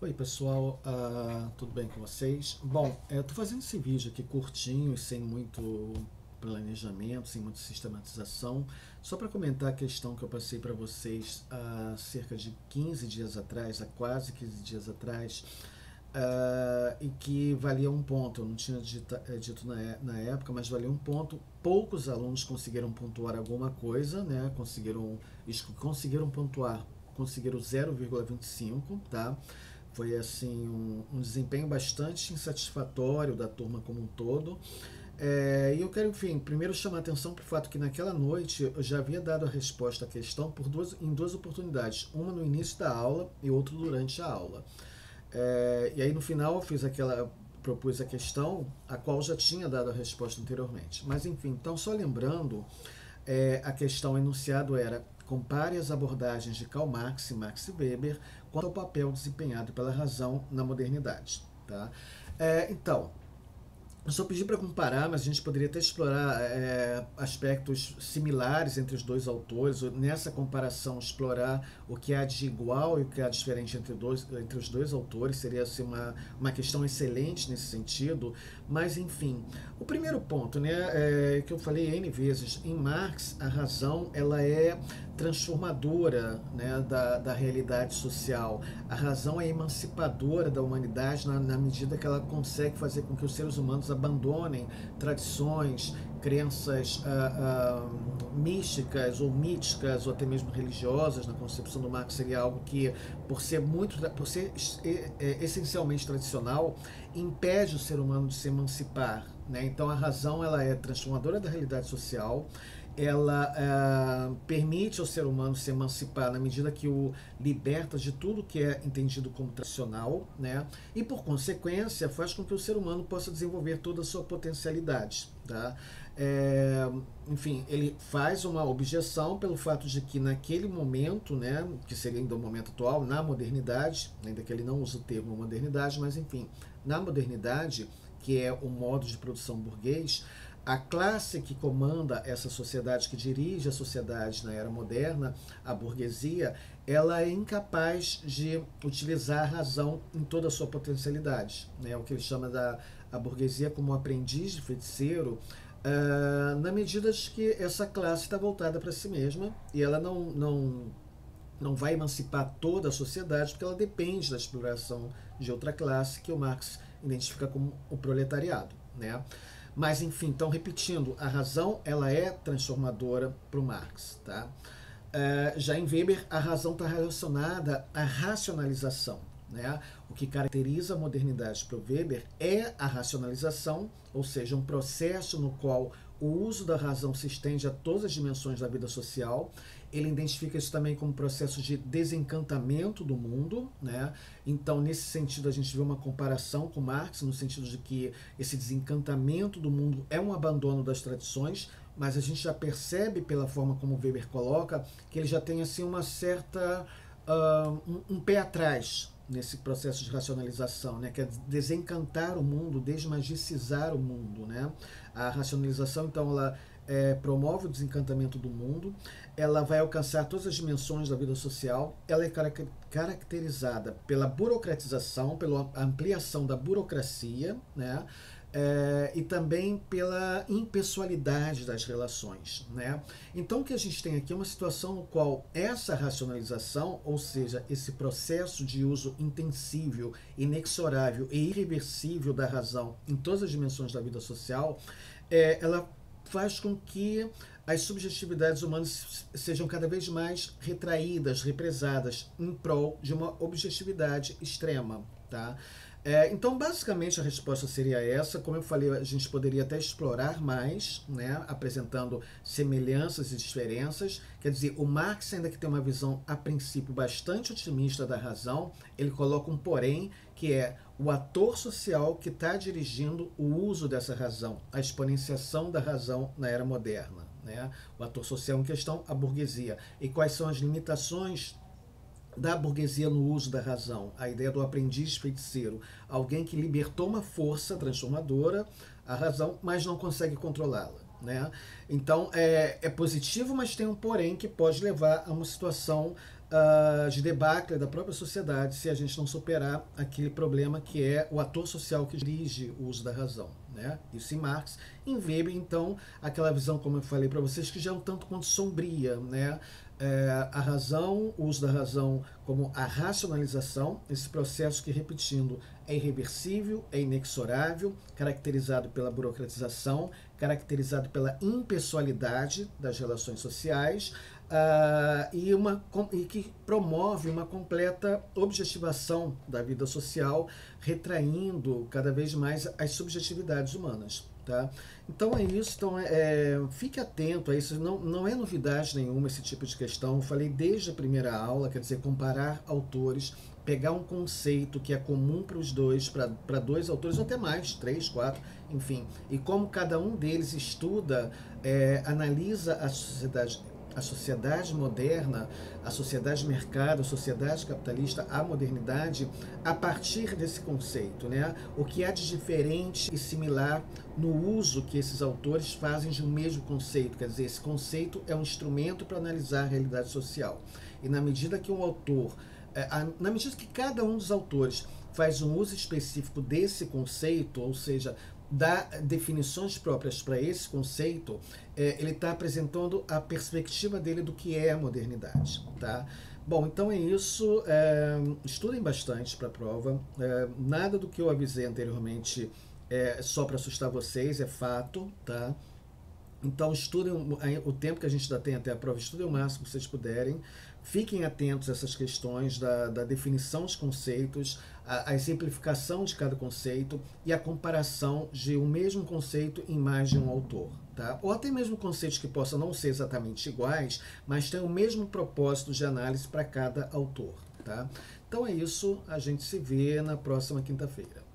Oi pessoal, tudo bem com vocês? Bom, eu tô fazendo esse vídeo aqui curtinho, sem muito planejamento, sem muita sistematização, só para comentar a questão que eu passei para vocês há cerca de 15 dias atrás, há quase 15 dias atrás, e que valia um ponto. Eu não tinha dito na época, mas valia um ponto. Poucos alunos conseguiram pontuar alguma coisa, né? Conseguiram pontuar, conseguiram 0,25, tá? Foi assim um desempenho bastante insatisfatório da turma como um todo. E eu quero, enfim, primeiro chamar a atenção para o fato que naquela noite eu já havia dado a resposta à questão em duas oportunidades, uma no início da aula e outra durante a aula. E aí no final eu propus a questão a qual já tinha dado a resposta anteriormente. Mas enfim, então só lembrando, a questão enunciado era: compare as abordagens de Karl Marx e Max Weber quanto ao papel desempenhado pela razão na modernidade. Tá? Então, eu só pedi para comparar, mas a gente poderia até explorar aspectos similares entre os dois autores, ou nessa comparação explorar o que há de igual e o que há de diferente entre os dois autores. Seria assim, uma questão excelente nesse sentido. Mas enfim, o primeiro ponto, né, que eu falei N vezes, em Marx a razão ela é transformadora, né, da realidade social. A razão é emancipadora da humanidade na medida que ela consegue fazer com que os seres humanos abandonem tradições, crenças místicas ou míticas ou até mesmo religiosas. Na concepção do Marx seria algo que, por ser essencialmente tradicional, impede o ser humano de se emancipar, né? Então a razão ela é transformadora da realidade social. Ela permite ao ser humano se emancipar na medida que o liberta de tudo que é entendido como tradicional, né? E por consequência faz com que o ser humano possa desenvolver toda a sua potencialidade, tá? Enfim, ele faz uma objeção pelo fato de que naquele momento, né, que seria ainda o momento atual, na modernidade, ainda que ele não use o termo modernidade, mas enfim, na modernidade, que é o modo de produção burguês, a classe que comanda essa sociedade, que dirige a sociedade na era moderna, a burguesia, ela é incapaz de utilizar a razão em toda a sua potencialidade, né? O que ele chama a burguesia como aprendiz de feiticeiro, na medida de que essa classe está voltada para si mesma e ela não vai emancipar toda a sociedade, porque ela depende da exploração de outra classe que o Marx identifica como o proletariado, né? Mas enfim, então repetindo, a razão ela é transformadora para o Marx, tá? Já em Weber, a razão está relacionada à racionalização, né? O que caracteriza a modernidade para o Weber é a racionalização, ou seja, um processo no qual o uso da razão se estende a todas as dimensões da vida social. Ele identifica isso também como processo de desencantamento do mundo, né? Então, nesse sentido, a gente vê uma comparação com Marx, no sentido de que esse desencantamento do mundo é um abandono das tradições, mas a gente já percebe pela forma como Weber coloca que ele já tem assim uma certa um pé atrás nesse processo de racionalização, né, que é desencantar o mundo, desmagicizar o mundo, né? A racionalização, então, ela promove o desencantamento do mundo, ela vai alcançar todas as dimensões da vida social, ela é caracterizada pela burocratização, pela ampliação da burocracia, né? E também pela impessoalidade das relações, né? Então o que a gente tem aqui é uma situação no qual essa racionalização, ou seja, esse processo de uso intensível, inexorável e irreversível da razão em todas as dimensões da vida social, ela faz com que as subjetividades humanas sejam cada vez mais retraídas, represadas, em prol de uma objetividade extrema, tá? Então, basicamente, a resposta seria essa. Como eu falei, a gente poderia até explorar mais, né, apresentando semelhanças e diferenças. Quer dizer, o Marx, ainda que tem uma visão, a princípio, bastante otimista da razão, ele coloca um porém, que é o ator social que está dirigindo o uso dessa razão, a exponenciação da razão na era moderna, né? O ator social em questão, a burguesia. E quais são as limitações da burguesia no uso da razão? A ideia do aprendiz feiticeiro, alguém que libertou uma força transformadora, a razão, mas não consegue controlá-la, né? Então é positivo, mas tem um porém que pode levar a uma situação de debacle da própria sociedade se a gente não superar aquele problema que é o ator social que dirige o uso da razão, né? Isso em Marx. Em Weber, então, aquela visão, como eu falei para vocês, que já é um tanto quanto sombria, né? A razão, o uso da razão como a racionalização, esse processo que, repetindo, é irreversível, é inexorável, caracterizado pela burocratização, caracterizado pela impessoalidade das relações sociais, e que promove uma completa objetivação da vida social, retraindo cada vez mais as subjetividades humanas. Tá? Então é isso, então, fique atento a isso, não é novidade nenhuma esse tipo de questão, eu falei desde a primeira aula, quer dizer, comparar autores, pegar um conceito que é comum para os dois, para dois autores, ou até mais, 3, 4, enfim, e como cada um deles estuda, analisa a sociedade moderna, a sociedade de mercado, a sociedade capitalista, a modernidade, a partir desse conceito, né? O que há de diferente e similar no uso que esses autores fazem de um mesmo conceito, quer dizer, esse conceito é um instrumento para analisar a realidade social. E na medida que um autor, na medida que cada um dos autores faz um uso específico desse conceito, ou seja, dá definições próprias para esse conceito, ele está apresentando a perspectiva dele do que é a modernidade. Tá? Bom, então é isso. Estudem bastante para a prova. Nada do que eu avisei anteriormente é só para assustar vocês, é fato. Tá? Então estudem o tempo que a gente ainda tem até a prova, estudem o máximo que vocês puderem. Fiquem atentos a essas questões da definição dos conceitos, a exemplificação de cada conceito e a comparação de um mesmo conceito em mais de um autor. Tá? Ou até mesmo conceitos que possam não ser exatamente iguais, mas têm o mesmo propósito de análise para cada autor. Tá? Então é isso, a gente se vê na próxima quinta-feira.